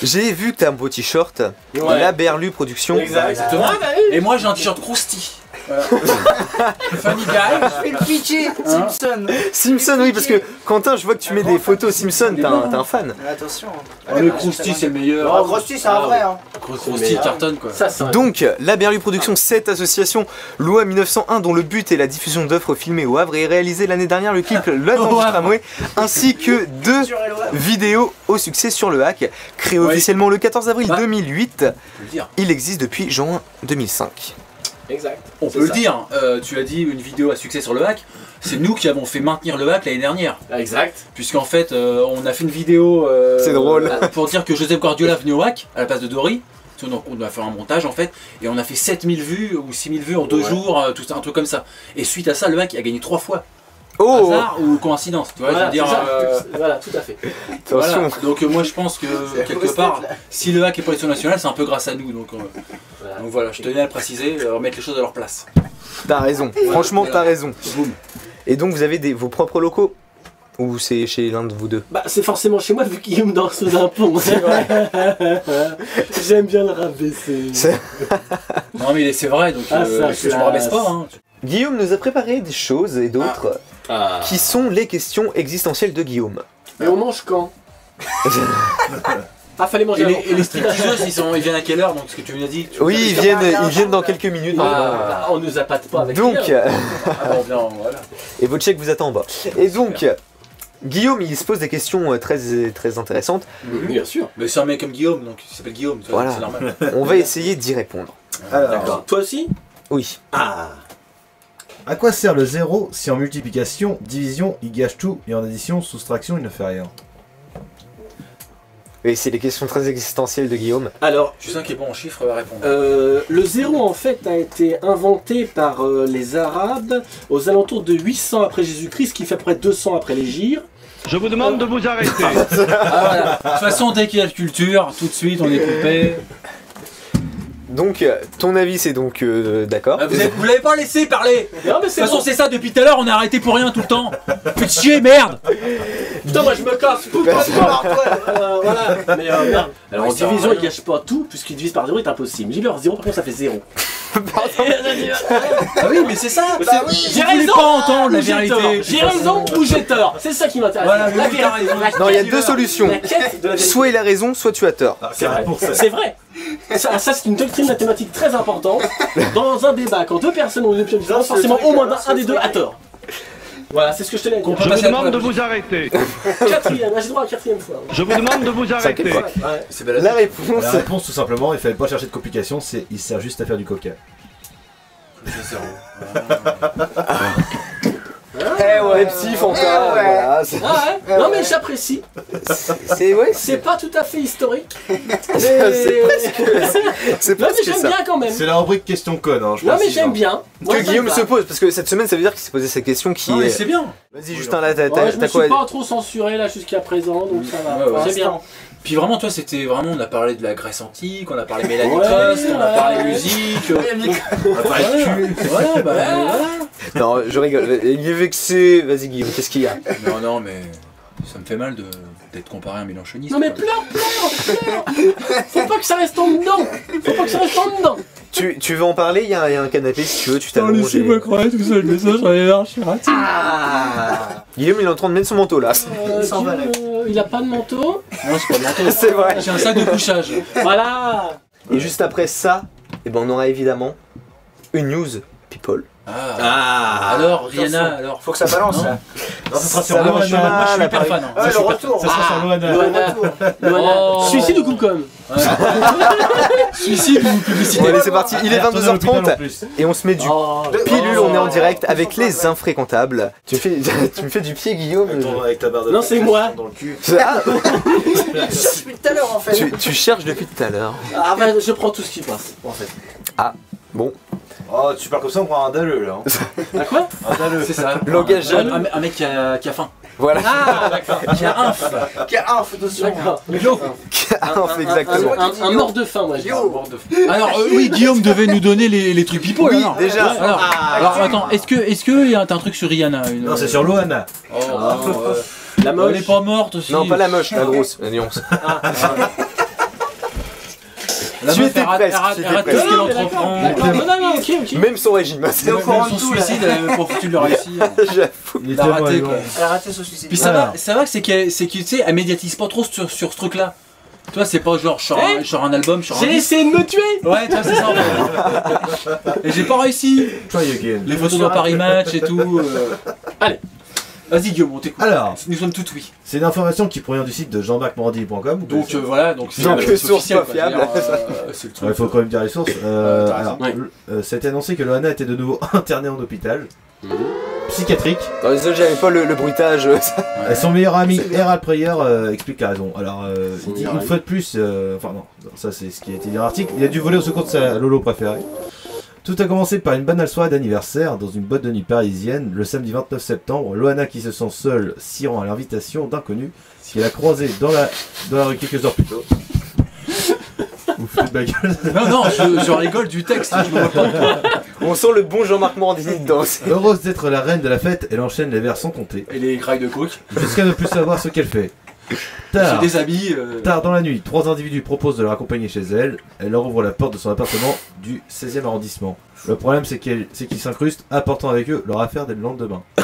J'ai vu que t'as un beau t-shirt, Ouais. la Berlu Production. Exactement. Et moi j'ai un t-shirt Krusty. Voilà. Funny guy. Je vais le pitcher, Simpson. Simpson, oui, parce que Quentin, je vois que tu mets des photos Simpson, t'es un fan. Attention. Le Krusty c'est le meilleur. Oh, Krusty, c'est un vrai. Hein. Krusty cartonne quoi. Ça, c'est Donc, la Berlu Production, cette association, loi 1901, dont le but est la diffusion d'œuvres filmées au Havre et réalisé l'année dernière le clip La Danse du Tramway, ainsi que 2 vidéos au succès sur le hack. Créé officiellement le 14 avril 2008, il existe depuis juin 2005. Exact. On peut le dire, tu as dit une vidéo à succès sur le hack, c'est nous qui avons fait maintenir le hack l'année dernière. Exact. Puisqu'en fait, on a fait une vidéo c'est drôle. Pour dire que Josep Guardiola venait au hack à la place de Dory. Donc on a fait un montage en fait, et on a fait 7000 vues ou 6000 vues en 2 jours, tout ça, un truc comme ça. Et suite à ça, le hack a gagné 3 fois. Oh. Hasard ou coïncidence, tu vois, Voilà, je veux dire. voilà, tout à fait. Voilà. Donc moi je pense que quelque part, si le hack est production nationale, c'est un peu grâce à nous. Donc voilà, je tenais à le préciser, remettre les choses à leur place. T'as raison, franchement t'as raison. Et donc vous avez vos propres locaux? Ou c'est chez l'un de vous deux? Bah c'est forcément chez moi vu que Guillaume dort sous un pont. J'aime bien le rabaisser. Non mais c'est vrai, donc je me rabaisse pas. Hein. Guillaume nous a préparé des choses et d'autres qui sont les questions existentielles de Guillaume. Mais on mange quand? Ah, fallait manger avant. Et les stripteaseuses, ils viennent à quelle heure? Donc ce que tu m'as dit Oui, ils viennent dans quelques minutes. On nous appâte pas avec donc, voilà. Et votre chèque vous attend en bas. Et donc, Guillaume, il se pose des questions très intéressantes. Bien sûr. Mais c'est un mec comme Guillaume, donc il s'appelle Guillaume, voilà. C'est normal. On va essayer d'y répondre. D'accord. Toi aussi? Oui. À quoi sert le 0 si en multiplication, division, il gâche tout et en addition, soustraction, il ne fait rien? Et c'est des questions très existentielles de Guillaume. Alors, tu sais qui est bon en chiffres va répondre. Le 0 en fait a été inventé par les Arabes aux alentours de 800 après Jésus-Christ, ce qui fait à peu près 200 après l'Hégire. Je vous demande de vous arrêter. Voilà. De toute façon, dès qu'il y a de culture, tout de suite on est coupé. Donc, ton avis c'est donc d'accord. Vous l'avez pas laissé parler. Non, mais de toute façon c'est ça, depuis tout à l'heure on est arrêté pour rien tout le temps. Faites chier, merde. Putain, moi je me casse. Voilà. Mais merde. Alors en division il gâche pas tout, puisqu'il divise par 0 est impossible. J'ai vu 0 par contre ça fait 0. Ah oui mais c'est ça. J'ai raison. Pas entendre la vérité. J'ai raison ou j'ai tort. C'est ça qui m'intéresse. Voilà, La vérité. Non, il y a deux solutions. Soit il a raison, soit tu as tort. C'est vrai. C'est vrai. Ça c'est une doctrine mathématique très importante. Dans un débat, quand deux personnes ont une opinion différente, forcément au moins un des deux a tort. Voilà, c'est ce que je te l'ai dit. Je vous demande de vous arrêter. Quatrième, j'ai droit à la 4e fois. Je vous demande de vous arrêter. La réponse. La réponse tout simplement, il fallait pas chercher de complications, c'est il sert juste à faire du coca. Pepsi, Fanta, voilà. Non mais j'apprécie. C'est pas tout à fait historique. C'est Non mais presque j'aime ça. bien quand même. C'est la rubrique question conne, hein, je Non mais précise, j'aime hein. bien. Que Guillaume se pose, parce que cette semaine ça veut dire qu'il s'est posé cette question qui Non mais est... c'est bien. Vas-y Justin, là t'as Je me quoi? suis pas trop censuré là jusqu'à présent, donc ça va. Ouais, C'est bien. Puis vraiment, toi, c'était vraiment, on a parlé de la Grèce antique, on a parlé Mélanie Trust, on a parlé musique, on a parlé cul. Voilà, bah voilà. Non, je rigole, il est vexé. Vas-y Guillaume, qu'est-ce qu'il y a? Non, mais ça me fait mal d'être comparé à un mélanchoniste. Non mais pleure. Faut pas que ça reste en dedans. Tu veux en parler? Il y a un canapé si tu veux, tu t'allonges. Et... croire tout seul, mais ça, j'en ai marre, je suis raté. Guillaume il est en train de mettre son manteau là. Il a pas de manteau. Non, c'est pas de manteau. C'est vrai. J'ai un sac de couchage. Voilà. Et juste après ça, eh ben, on aura évidemment une news people. Alors, Rihanna, alors. Faut que ça balance là. Non, ça sera sur Ça va, Loana. Loana. Moi, je suis hyper fan. Ouais, le retour. Ça sera sur Loana. Loana. Suicide ou Coupcom? Suicide ou publicité? Bon, allez, c'est parti, il est Retourne à l'hôpital en 22h30 plus. et on se met du pilule, on est en direct avec les infréquentables. Tu me fais du pied Guillaume. Avec ta barre de Non, c'est moi. dans le cul. Ah, Depuis tout à l'heure en fait. tu cherches depuis tout à l'heure. Ah bah je prends tout ce qui passe en fait. Bon, Oh, tu parles comme ça, on prend un dalleux là. Ah quoi? Un dalleux. C'est ça. Langage jeune. Un mec qui a faim. Voilà. Ah d'accord. Qui a inf. D'accord. Exactement. Un mort de faim moi je dis. Alors oui, Guillaume devait nous donner les trucs people. Oui, alors. déjà. Alors attends, est-ce que t'as un truc sur Rihanna? Non, c'est sur Loana. La Elle moche. est pas morte aussi. Non, pas la moche, la grosse, la nuance. La Tu meuf, étais elle rate- presque, elle rate- tu elle étais rate tout ce presque. qu'elle Non, mais d'accord, entreprend. d'accord. Non, ok. Même son régime. au courant Son de tout, là. suicide, elle a même pas foutu de le réussir. J'avoue. Il est Il a tellement raté élégant. quoi. Elle a raté son suicide. Puis Alors. ça va que c'est que tu sais, elle médiatise pas trop sur ce truc-là. Tu vois, c'est pas genre sur un album, sur un J'ai disque. essayé de me tuer. Ouais, tu vois, c'est ça. En fait. Et j'ai pas réussi. Try again. Les photos dans Paris Match et tout. Allez. Vas-y Guillaume, on t'écoute. Alors, Nous sommes tout oui. c'est une information qui provient du site de jean-marc-morandi.com. Donc voilà, donc c'est Donc, c'est source officiel, pas quoi. fiable. Je veux dire, c'est le truc. Il faut quand même dire les sources. t'as Alors, raison. ça a été annoncé que Loana était de nouveau internée en hôpital psychiatrique. Désolé, j'avais pas le bruitage. Et son meilleur ami Herald Prayer explique la raison. Alors, il dit meilleur une ami. fois de plus, enfin non, ça c'est ce qui a été dit dans l'article, il a dû voler au secours de sa Lolo préférée. Tout a commencé par une banale soirée d'anniversaire dans une boîte de nuit parisienne le samedi 29 septembre. Loana, qui se sent seule, s'y rend à l'invitation d'inconnus qu'elle a croisé dans la rue quelques heures plus tôt. Vous faites de ma gueule. Non, je rigole du texte, je me vois pas. On sent le bon Jean-Marc Morandini dedans. Heureuse d'être la reine de la fête, elle enchaîne les verres sans compter, Et les grailles de coke. jusqu'à ne plus savoir ce qu'elle fait. Je Tard, déshabille. Tard dans la nuit, 3 individus proposent de la raccompagner chez elle. Elle leur ouvre la porte de son appartement du 16e arrondissement. Le problème, c'est qu'ils s'incrustent, apportant avec eux leur affaire dès le lendemain. Oh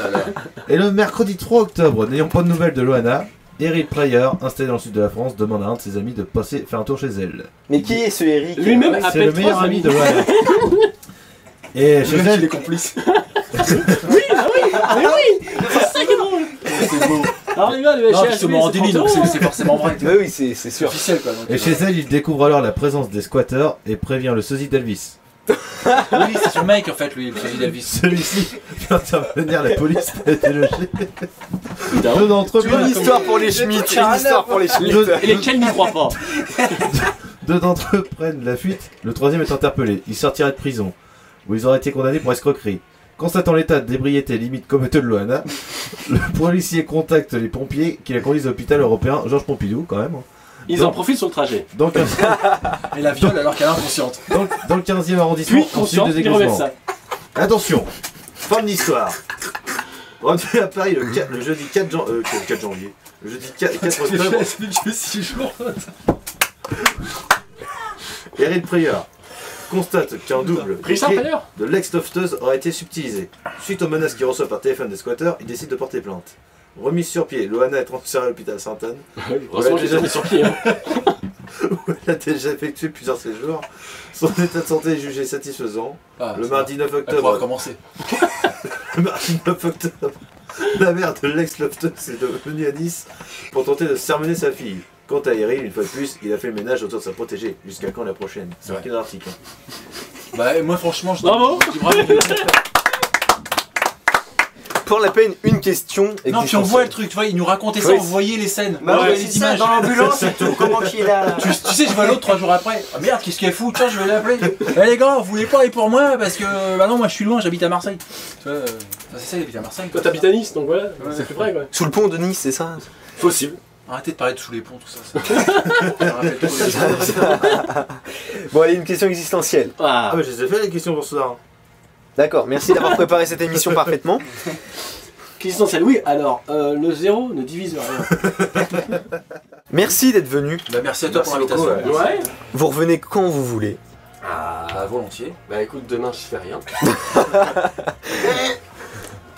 là là. Et le mercredi 3 octobre, n'ayant pas de nouvelles de Loana, Eric Pryor, installé dans le sud de la France, demande à un de ses amis de passer faire un tour chez elle. Mais qui est ce Eric Lui-même C'est appelle le meilleur 3 ami amis. de Loana. Et chez Le mec, il est elle, complice. Mais oui, c'est ça qui est drôle. C'est beau. Alors les gars, le Non, HHV, puis c'est Morandini, donc c'est forcément vrai. Bah oui, c'est C'est sûr. officiel quoi. donc, et chez elle, il découvre alors la présence des squatteurs et prévient le sosie d'Elvis. Oui, c'est son mec en fait, lui, le fusil d'Elvis. Celui-ci vient intervenir, la police a été logée. Deux d'entre eux Une histoire pour les Schmitt, une histoire pour les Schmitt. Et lesquels n'y croient pas. Deux d'entre eux prennent la fuite, le troisième est interpellé. Il sortirait de prison, où ils auraient été condamnés pour escroquerie. Constatant l'état d'ébriété limite comateux de Loana, le policier contacte les pompiers qui la conduisent à l'hôpital européen Georges Pompidou, quand même. Ils en profitent sur le trajet. Donc, Et la viole alors qu'elle est inconsciente. dans le 15e arrondissement, Puis, en sud conscient, des ils remettent égousements. ça. Attention, fin de l'histoire. Rendu à Paris le jeudi 4 janvier. Le jeudi 4 octobre, que 6 jours. Eric Pryor constate qu'un double Richard briquet Pryor. de l'ex-tofteuse aurait été subtilisé. Suite aux menaces qu'il reçoit par téléphone des squatteurs, il décide de porter plainte. Remise sur pied, Loana est transférée à l'hôpital Sainte-Anne, Heureusement que j'ai mis sur pied. Hein. où elle a déjà effectué plusieurs séjours. Son état de santé est jugé satisfaisant. Le mardi 9 Elle pourra octobre, recommencer. le mardi 9 octobre, la mère de l'ex-tofteuse est venue à Nice pour tenter de sermonner sa fille. Quant à Eric, une fois de plus, il a fait le ménage autour de sa protégée. Jusqu'à quand la prochaine? C'est marqué dans l'article. Bah, moi franchement, je Bravo. dis bravo. Pour la peine, une question. Non, puis on voit le truc, tu vois, il nous racontait ça, Oui. on voyait les scènes. Bah on ouais, voyait c'est les ça, images. dans l'ambulance et tout, comment qu'il est là. Tu sais, je vois l'autre 3 jours après. Ah merde, qu'est-ce qu'elle fout? Tiens, je vais l'appeler. Eh les gars, vous voulez pas aller pour moi? Parce que, bah non, moi je suis loin, j'habite à Marseille. Tu vois, c'est ça, il habite à Marseille. Toi t'habites à Nice, donc voilà, c'est plus près quoi. Sous le pont de Nice, c'est ça? Possible. Arrêtez de parler de sous les ponts, tout ça. Ça me rappelle trop les- Bon, allez, une question existentielle. Ah, mais je les ai fait les questions pour cela. D'accord, merci d'avoir préparé cette émission parfaitement. Question celle, oui, alors, le 0 ne divise rien. Merci d'être venu. Bah, merci à toi pour Merci beaucoup, l'invitation. Ouais. Vous revenez quand vous voulez. Bah, volontiers. Bah écoute, demain je fais rien.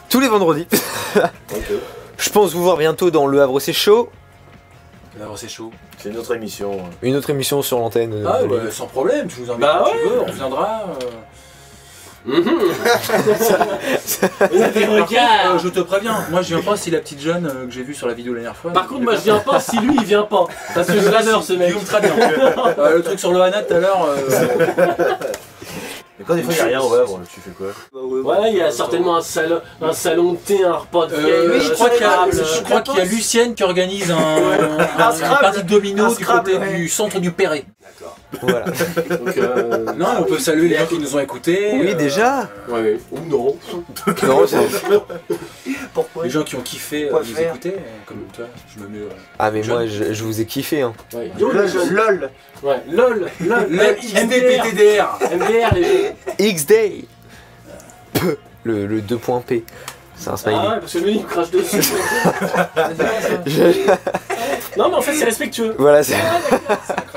Tous les vendredis. Je pense vous voir bientôt dans Le Havre c'est chaud. Alors c'est chaud. C'est une autre émission. Une autre émission sur l'antenne. Ah de bah, Lille. sans problème, tu nous invites Bah quand ouais. tu veux, on reviendra. Regarde. Je te préviens, moi je viens pas si la petite jeune que j'ai vue sur la vidéo la dernière fois. Par contre, moi je viens pas si lui il vient pas. Parce que je l'adore ce mec. Guillaume, très bien. Le truc sur Loana tout à l'heure. Mais quand des fois il n'y a rien au Havre, tu fais quoi? Ouais, il y a certainement un salon de thé, un repas de vieille. oui, je crois qu'il y a, je je crois qu'il y a Lucienne qui organise une partie de domino du Scrabble, côté ouais. du centre du Perret. Voilà. Donc, Non, on peut saluer les gens qui nous ont écoutés. Oui, déjà. ouais, ou non. Non, c'est- Pourquoi Les gens qui ont kiffé Quoi nous faire écouter, comme toi, je me mets. Ah, mais moi, je vous ai kiffé. Hein. Ouais. LOL. Ouais, LOL, LOL, Le XDPTDR. MDR, les jeux. X-Day. Peu. Le 2.P. C'est un smiley. Ah ouais, parce que lui il me crache dessus. Non, mais en fait, c'est respectueux. Voilà, c'est.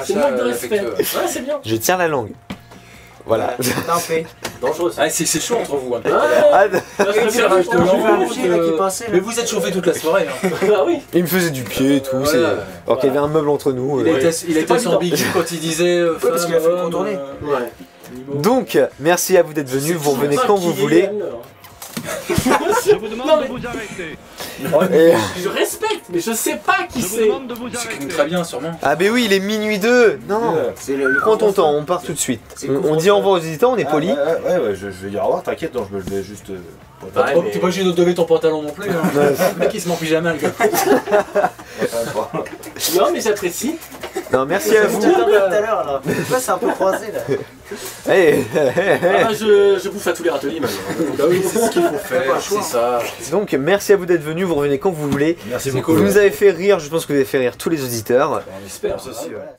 C'est une marque de respect. Ouais, c'est bien. Je tiens la langue. Voilà. T'en fais. Dangereux ça. Ah, c'est chaud entre vous. Hein. Ah, Là, je C'est préfère rage juste de Je langue. vais un pied là qui passait Mais là. vous êtes chauffés toute la soirée. Hein. Ah oui. il me faisait du pied et tout. Voilà. c'est- Alors qu'il y avait un meuble entre nous. Il était pas sans évident. bigu quand il disait. parce qu'il a fait le contourner. Ouais. Donc, merci à vous d'être venus. Vous revenez quand vous voulez. Je vous demande Non, de mais- vous arrêter. Et- Je respecte, mais je sais pas qui Je vous c'est. demande de vous C'est arrêter. très bien, sûrement. Ah, ben oui, il est minuit 2. Non. C'est le Prends ton temps, on part tout de suite. C'est le On dit au revoir aux éditeurs, on est poli. Ouais, je vais dire au revoir, t'inquiète, non, je vais juste. Ouais, mais- T'es pas obligé de te lever ton pantalon non plus. Hein. Le mec il se met en pyjama, le gars. Non, mais j'apprécie. Non, merci à vous. Tout à l'heure là. Pourquoi c'est un peu croisé là? Hey, Ah, je bouffe à tous les râteliers maintenant. Bah oui, c'est ce qu'il faut faire, pas le choix. c'est ça. Donc, merci à vous d'être venus. Vous revenez quand vous voulez. Merci C'est beaucoup. Vous nous avez fait rire. Je pense que vous avez fait rire tous les auditeurs. On espère. Merci, ouais. Voilà.